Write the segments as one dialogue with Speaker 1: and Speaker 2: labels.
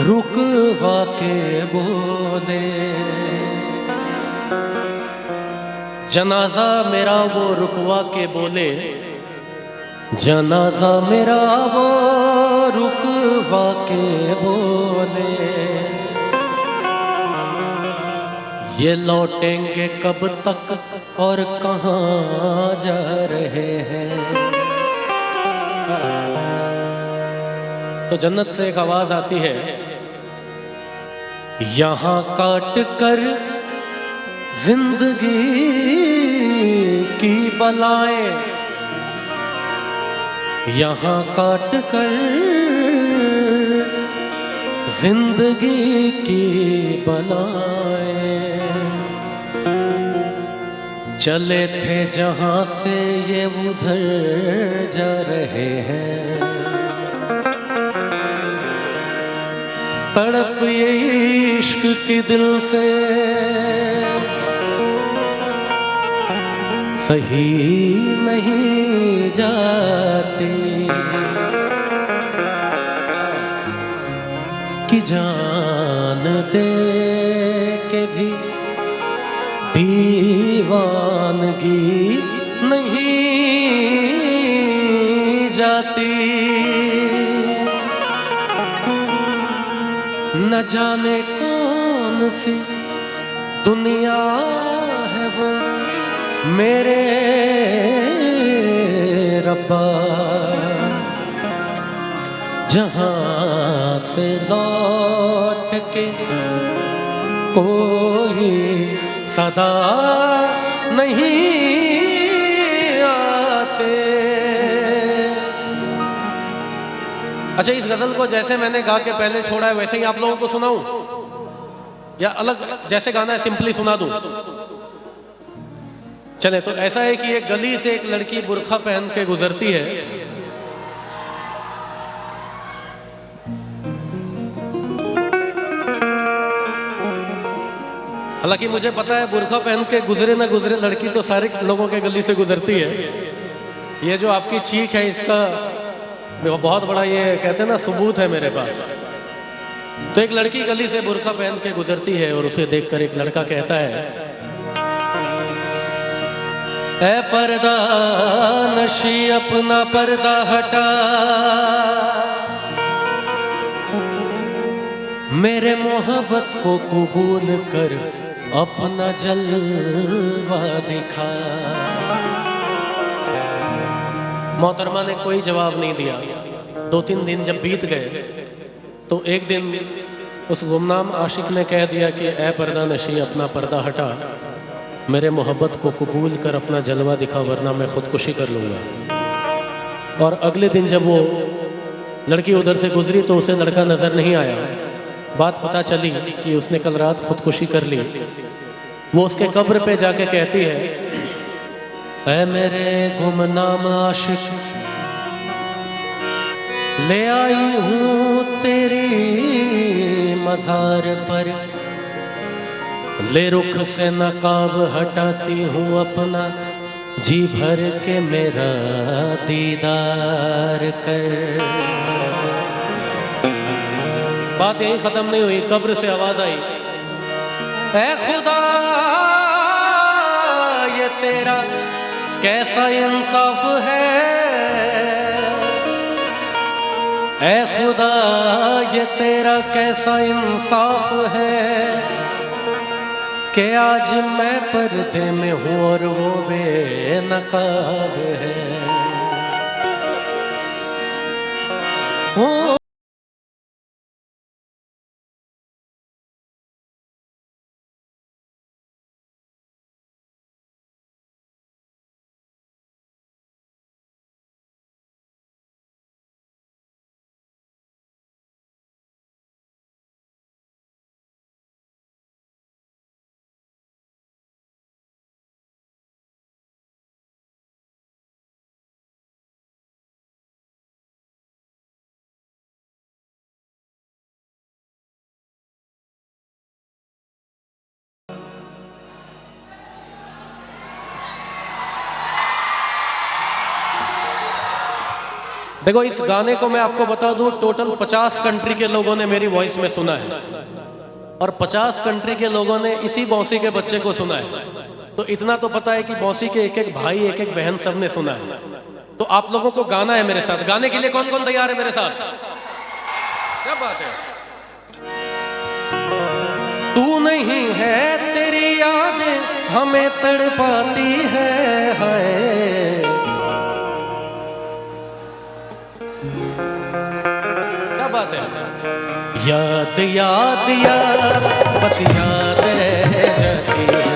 Speaker 1: रुकवा के बोले। जनाजा मेरा वो रुकवा के बोले, जनाजा मेरा वो रुकवा के बोले, ये लौटेंगे कब तक और कहाँ जा रहे हैं। तो जन्नत से एक आवाज आती है, यहाँ काट कर जिंदगी की बलाएं, यहाँ काट कर जिंदगी की बलाएं, चले थे जहां से ये उधर जा रहे हैं। तड़प ये इश्क की दिल से सही नहीं जाती, कि जान दे के भी दीवानगी नहीं जाती। न जाने कौन सी दुनिया है वो मेरे रब्बा, जहां से लौट के कोई सदा नहीं आते। अच्छा, इस गजल को जैसे मैंने गा के पहले छोड़ा है वैसे ही आप लोगों को सुनाऊं या अलग जैसे गाना है सिंपली सुना दूं? चले, तो ऐसा है कि एक गली से एक लड़की बुर्खा पहन के गुजरती है। हालांकि मुझे पता है बुर्खा पहन के गुजरे ना गुजरे लड़की तो सारे लोगों के गली से गुजरती है। ये जो आपकी चीख है इसका बहुत बड़ा, ये कहते हैं ना, सबूत है मेरे पास। तो एक लड़की गली से बुर्खा पहन के गुजरती है और उसे देखकर एक लड़का कहता है, ऐ पर्दा नशी अपना पर्दा हटा, मेरे मोहब्बत को कबूल कर अपना जलवा दिखा। मोहतरमा ने कोई जवाब नहीं दिया। 2-3 दिन जब बीत गए तो एक दिन उस गुमनाम आशिक ने कह दिया कि ऐ पर्दा नशी अपना पर्दा हटा, मेरे मोहब्बत को कबूल कर अपना जलवा दिखा, वरना मैं खुदकुशी कर लूँगा। और अगले दिन जब वो लड़की उधर से गुजरी तो उसे लड़का नज़र नहीं आया। बात पता चली कि उसने कल रात खुदकुशी कर ली। वो उसके कब्र पे जाके कहती है, ऐ मेरे गुमनाम आशिक, ले आई हूँ तेरी मज़ार पर, ले रुख से नकाब हटाती हूँ अपना, जी भर के मेरा दीदार कर। बात यही खत्म नहीं हुई, कब्र से आवाज आई, ऐ खुदा ये तेरा कैसा इंसाफ है, ऐ खुदा ये तेरा कैसा इंसाफ है, कि आज मैं पर्दे में हूँ और वो बेनकाब है। देखो इस गाने को मैं आपको बता दूं, टोटल 50 कंट्री के लोगों ने मेरी वॉइस में सुना है और 50 कंट्री के लोगों ने इसी बौसी के बच्चे को सुना है। तो इतना तो पता है कि बौसी के एक एक भाई एक एक बहन सब ने सुना है। तो आप लोगों को गाना है मेरे साथ। गाने के लिए कौन कौन तैयार है मेरे साथ? क्या बात है। तू नहीं है तेरी यादें हमें तड़पाती है, हाय क्या बात है। याद याद याद बस याद रह जाती है।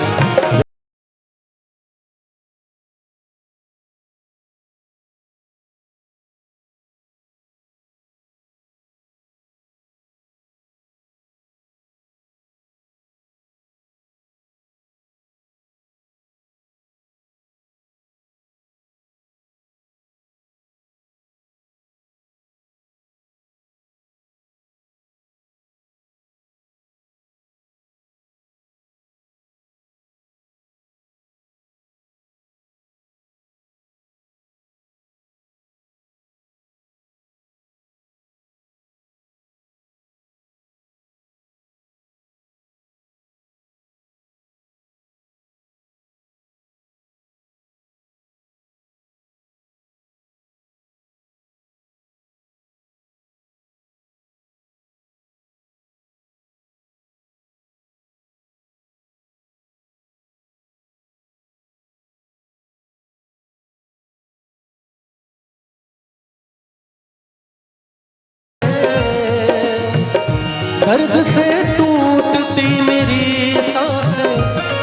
Speaker 1: दर्द से टूटती मेरी सांसें,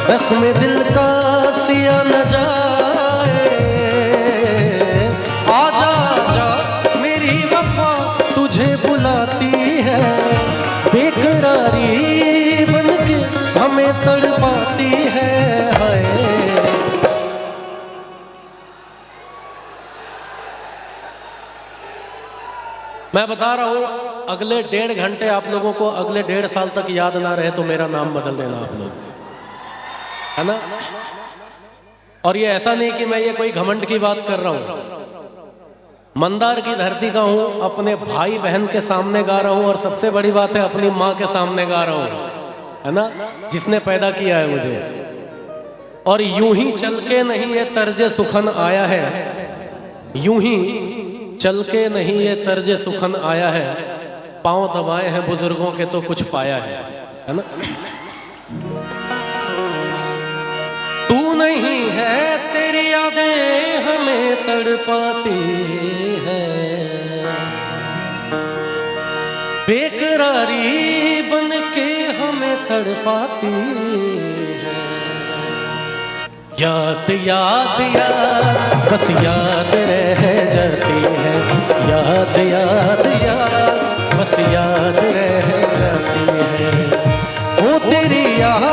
Speaker 1: जख्म दिल का सिया न जाए। आजा आजा मेरी वफा तुझे बुलाती है, बेकरारी बनके हमें तड़पाती है, हाय। मैं बता रहा हूं, अगले 1.5 घंटे आप लोगों को अगले 1.5 साल तक याद ना रहे तो मेरा नाम बदल देना आप लोग, है ना। और ये ऐसा नहीं कि मैं ये कोई घमंड की बात कर रहा हूं। मंदार की धरती का हूं, अपने भाई बहन के सामने गा रहा हूं और सबसे बड़ी बात है अपनी माँ के सामने गा रहा हूं, है ना, जिसने पैदा किया है मुझे। और यूं ही चल के नहीं ये तर्जे सुखन आया है, यूं ही चल के नहीं ये तर्जे सुखन आया है, पांव दबाए हैं बुजुर्गों के तो कुछ पाया है ना। तू नहीं है तेरी यादें हमें तड़पाती है, बेकरारी बन के हमें तड़पाती है। याद याद याद बस याद रह जाती है, याद याद याद बस याद रह जाती है। वो तेरी याद,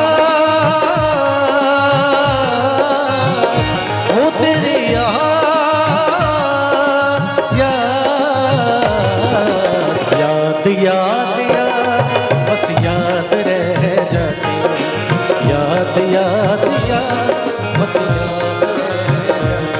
Speaker 1: वो तेरी याद, याद याद याद बस याद रह जाती है, याद याद याद बस याद रह जाती है।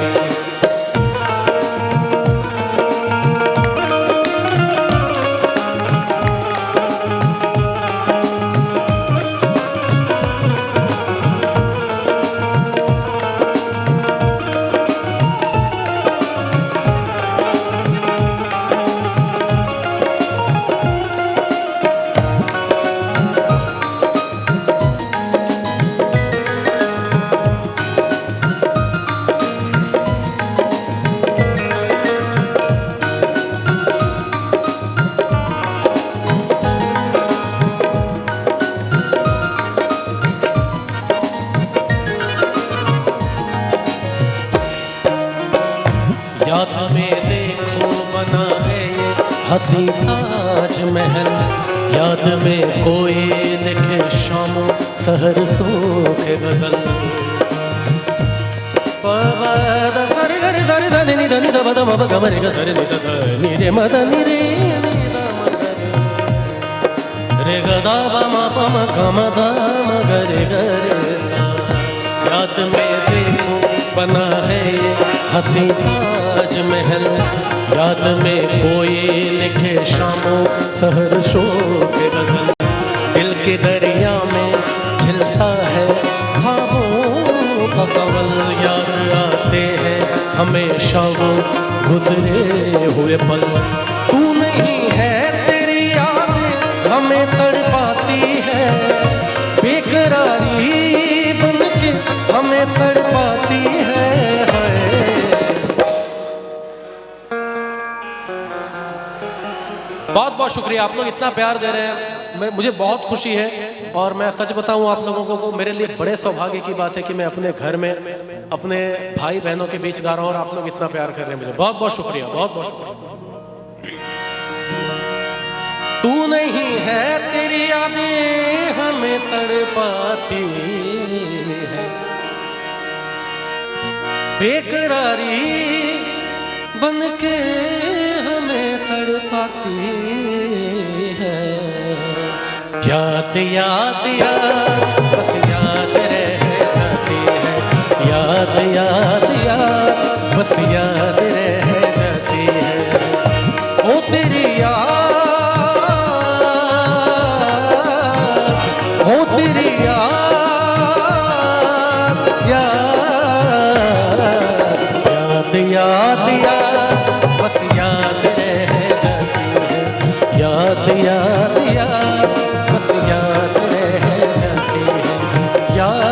Speaker 1: याद में देखो बना है ये हंसी ताज महल, याद में कोई लिखे शामो सहर सो के गजल। सरे गरे सरे धनी नि धनी ध बद म ग म रे ग सरे नि ध नि रे म ध नि रे रे ग दा ब म प म ग म द म ग रे ग रे सा। याद में देखो बना है ये हंसी ताजमहल। याद में कोई लिखे शामों सहर शोक गजल। दिल के दरिया में खिलता है ख्वाबों का कवल। याद आते हैं हमेशा वो गुजरे हुए पल। तू नहीं है तेरी यादें हमें तड़पाती है, बेकरारी बन के हमें तड़पाती है। बहुत बहुत शुक्रिया, आप लोग इतना प्यार दे रहे हैं, मुझे बहुत खुशी है। और मैं सच बताऊं आप लोगों को, मेरे लिए बड़े सौभाग्य की बात है कि मैं अपने घर में अपने भाई बहनों के बीच गा रहा हूं और आप लोग इतना प्यार कर रहे हैं मुझे। बहुत बहुत शुक्रिया, बहुत बहुत शुक्रिया। तू नहीं है तेरी यादें हमें तड़पाती है, बेकरारी बन के हमें तड़पाती है। याद याद याद बस याद रह जाती है। याद याद याद बस याद रह जाती है। ओ तेरी याद, ओ तेरी याद, याद याद याद बस याद रह जाती है। याद याद याद बस याद रह जाती है। याद